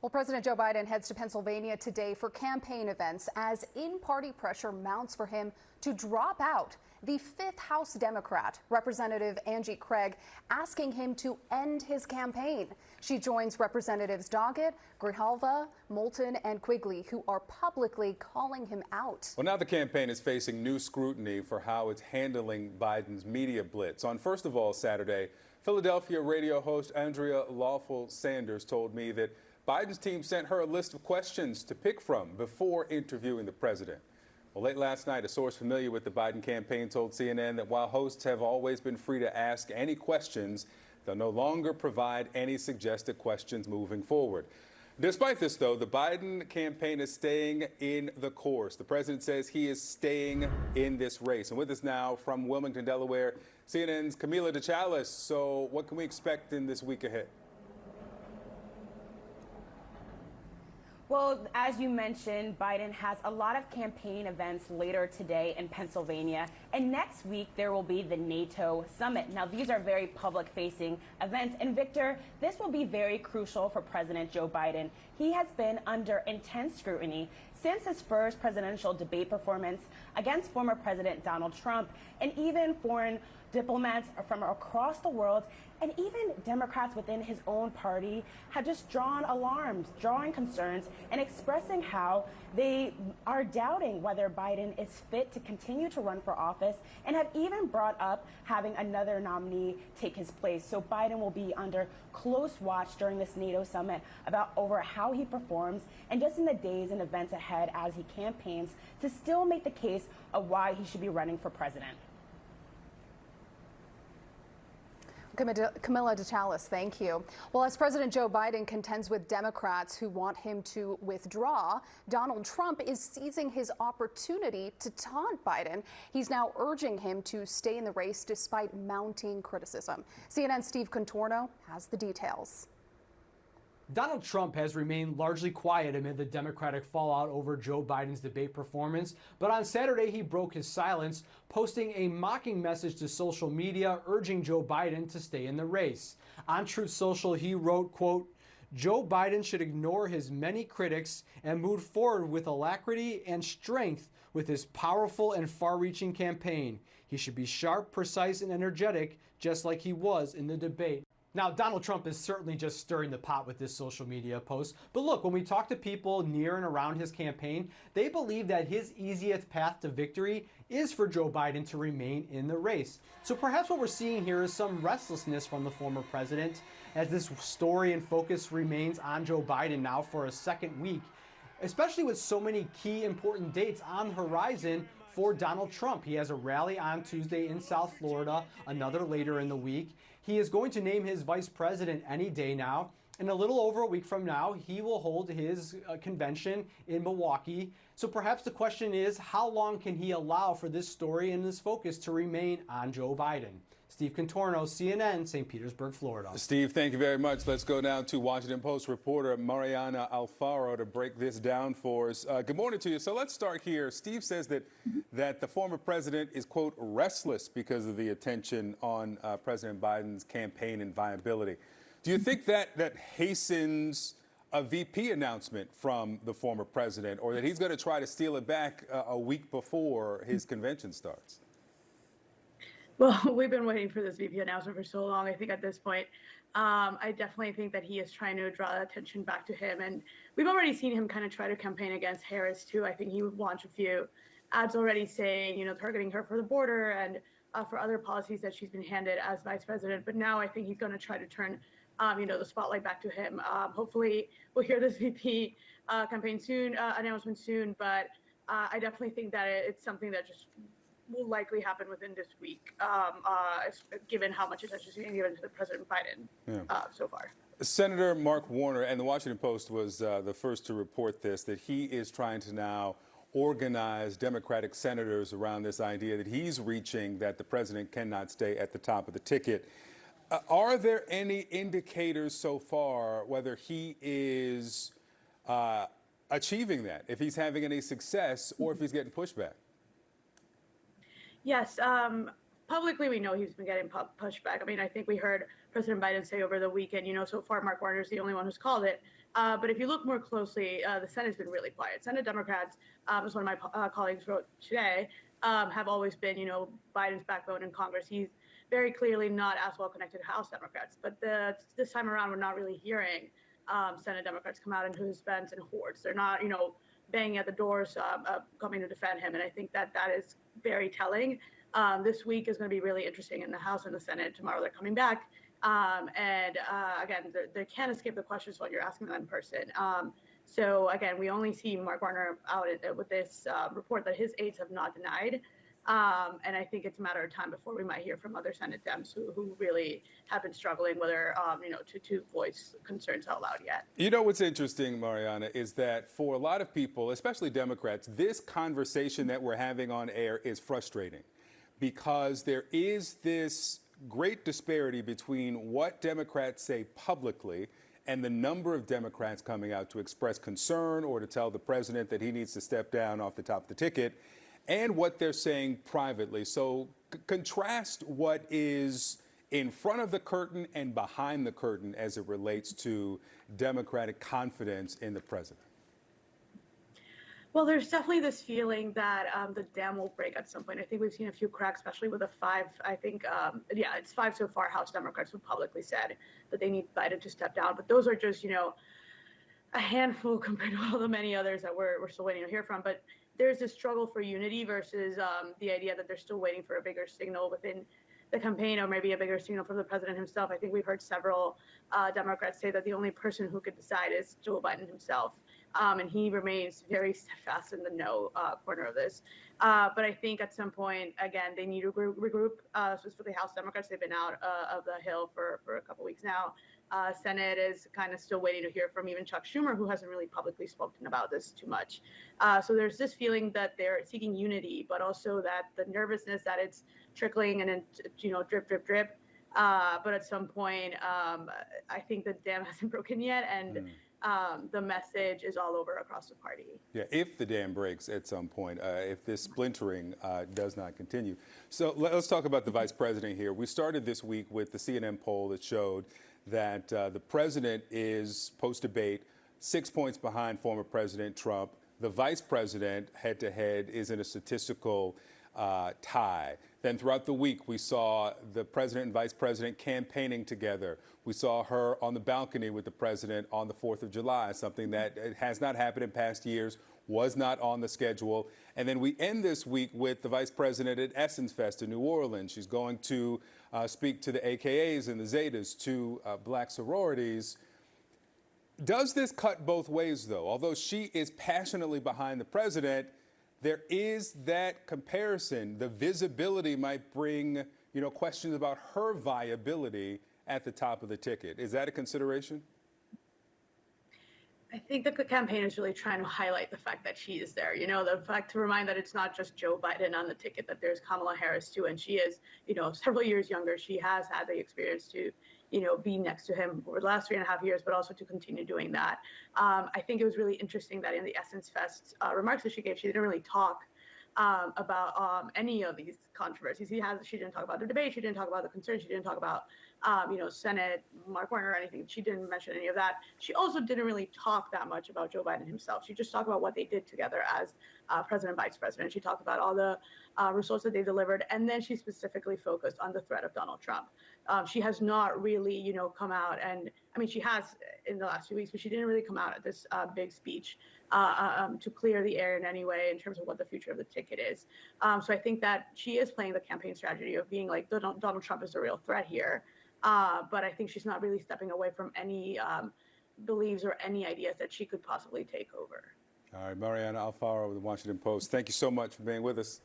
Well, President Joe Biden heads to Pennsylvania today for campaign events as in-party pressure mounts for him to drop out. The 5th House Democrat, Representative Angie Craig, asking him to end his campaign. She joins Representatives Doggett, Grijalva, Moulton, and Quigley, who are publicly calling him out. Well, now the campaign is facing new scrutiny for how it's handling Biden's media blitz. On First of All Saturday, Philadelphia radio host Andrea Lawful Sanders told me that Biden's team sent her a list of questions to pick from before interviewing the president. Well, late last night, a source familiar with the Biden campaign told CNN that while hosts have always been free to ask any questions, they'll no longer provide any suggested questions moving forward. Despite this, though, the Biden campaign is staying in the course. The president says he is staying in this race. And with us now from Wilmington, Delaware, CNN's Camila DeChalis. So what can we expect in this week ahead? Well, as you mentioned, Biden has a lot of campaign events later today in Pennsylvania. And next week, there will be the NATO summit. Now, these are very public-facing events. And Victor, this will be very crucial for President Joe Biden. He has been under intense scrutiny since his first presidential debate performance against former President Donald Trump, and even foreign diplomats from across the world and even Democrats within his own party have just drawn alarms, drawing concerns, and expressing how they are doubting whether Biden is fit to continue to run for office, and have even brought up having another nominee take his place. So Biden will be under close watch during this NATO summit about over how he performs, and just in the days and events ahead as he campaigns to still make the case of why he should be running for president. Camila DeChalis, thank you. Well, as President Joe Biden contends with Democrats who want him to withdraw, Donald Trump is seizing his opportunity to taunt Biden. He's now urging him to stay in the race despite mounting criticism. CNN's Steve Contorno has the details. Donald Trump has remained largely quiet amid the Democratic fallout over Joe Biden's debate performance, but on Saturday he broke his silence, posting a mocking message to social media urging Joe Biden to stay in the race. On Truth Social, he wrote, quote, "Joe Biden should ignore his many critics and move forward with alacrity and strength with his powerful and far-reaching campaign. He should be sharp, precise, and energetic, just like he was in the debate." Now, Donald Trump is certainly just stirring the pot with this social media post. But look, when we talk to people near and around his campaign, they believe that his easiest path to victory is for Joe Biden to remain in the race. So perhaps what we're seeing here is some restlessness from the former president as this story and focus remains on Joe Biden now for a second week, especially with so many key important dates on the horizon for Donald Trump. He has a rally on Tuesday in South Florida, another later in the week. He is going to name his vice president any day now. In a little over a week from now, he will hold his convention in Milwaukee. So perhaps the question is, how long can he allow for this story and this focus to remain on Joe Biden? Steve Contorno, CNN, St. Petersburg, Florida. Steve, thank you very much. Let's go now to Washington Post reporter Mariana Alfaro to break this down for us. Good morning to you. So let's start here. Steve says that the former president is, quote, restless because of the attention on President Biden's campaign and viability. Do you think that hastens a VP announcement from the former president, or that he's going to try to steal it back a week before his convention starts? Well, we've been waiting for this VP announcement for so long. I think at this point, I definitely think that he is trying to draw attention back to him. And we've already seen him kind of try to campaign against Harris, too. I think he would launch a few ads already saying, targeting her for the border and for other policies that she's been handed as vice president. But now I think he's going to try to turn, the spotlight back to him. Hopefully we'll hear this VP campaign soon, announcement soon. But I definitely think that it's something that just will likely happen within this week, given how much attention is being given to the President Biden so far. Senator Mark Warner, and the Washington Post was the first to report this, that he is trying to now organize Democratic senators around this idea that he's reaching that the president cannot stay at the top of the ticket. Are there any indicators so far whether he is achieving that, if he's having any success or if he's getting pushback? Yes, publicly we know he's been getting pushback. I mean, I think we heard President Biden say over the weekend. So far Mark Warner is the only one who's called it. But if you look more closely, the Senate's been really quiet. Senate Democrats, as one of my colleagues wrote today, have always been, Biden's backbone in Congress. He's very clearly not as well connected to House Democrats. But this time around, we're not really hearing Senate Democrats come out in whose vents and hordes. They're not, banging at the doors, coming to defend him. And I think that is very telling. This week is going to be really interesting in the House and the Senate. Tomorrow they're coming back. Again, they can't escape the questions when you're asking them in person. So again, we only see Mark Warner out with this report that his aides have not denied. And I think it's a matter of time before we might hear from other Senate Dems who really have been struggling whether, to voice concerns out loud yet. What's interesting, Mariana, is that for a lot of people, especially Democrats, this conversation that we're having on air is frustrating because there is this great disparity between what Democrats say publicly and the number of Democrats coming out to express concern or to tell the president that he needs to step down off the top of the ticket, and what they're saying privately. So contrast what is in front of the curtain and behind the curtain as it relates to Democratic confidence in the president. Well, there's definitely this feeling that the dam will break at some point. I think we've seen a few cracks, especially with the five. I think, it's five so far House Democrats who publicly said that they need Biden to step down. But those are just, a handful compared to all the many others that we're still waiting to hear from. But there's this struggle for unity versus the idea that they're still waiting for a bigger signal within the campaign or maybe a bigger signal from the president himself. I think we've heard several Democrats say that the only person who could decide is Joe Biden himself. And he remains very steadfast in the no corner of this. But I think at some point, again, they need to regroup, specifically House Democrats. They've been out of the Hill for a couple weeks now. Senate is kind of still waiting to hear from even Chuck Schumer, who hasn't really publicly spoken about this too much. So there's this feeling that they're seeking unity, but also that the nervousness that it's trickling and then, drip, drip, drip. But at some point, I think the dam hasn't broken yet. And the message is all over across the party. Yeah, if the dam breaks at some point, if this splintering does not continue. So let's talk about the vice president here. We started this week with the CNN poll that showed that the president is post-debate 6 points behind former President Trump. The vice president, head-to-head, is in a statistical tie. Then throughout the week, we saw the president and vice president campaigning together. We saw her on the balcony with the president on the 4th of July, something that has not happened in past years, was not on the schedule. And then we end this week with the vice president at Essence Fest in New Orleans. She's going to speak to the AKAs and the Zetas, two black sororities. Does this cut both ways, though? Although she is passionately behind the president, there is that comparison. The visibility might bring, questions about her viability at the top of the ticket. Is that a consideration? I think the campaign is really trying to highlight the fact that she is there. The fact to remind that it's not just Joe Biden on the ticket, that there's Kamala Harris too, and she is, several years younger. She has had the experience to, be next to him over the last 3.5 years, but also to continue doing that. I think it was really interesting that in the Essence Fest remarks that she gave, she didn't really talk about any of these controversies. She didn't talk about the debate. She didn't talk about the concerns. She didn't talk about, Senate, Mark Warner, or anything. She didn't mention any of that. She also didn't really talk that much about Joe Biden himself. She just talked about what they did together as president and vice president. She talked about all the results that they delivered. And then she specifically focused on the threat of Donald Trump. She has not really, come out and, she has in the last few weeks, but she didn't really come out at this big speech to clear the air in any way in terms of what the future of the ticket is. So I think that she is playing the campaign strategy of being like, Donald Trump is the real threat here. But I think she's not really stepping away from any beliefs or any ideas that she could possibly take over. All right, Mariana Alfaro with the Washington Post. Thank you so much for being with us.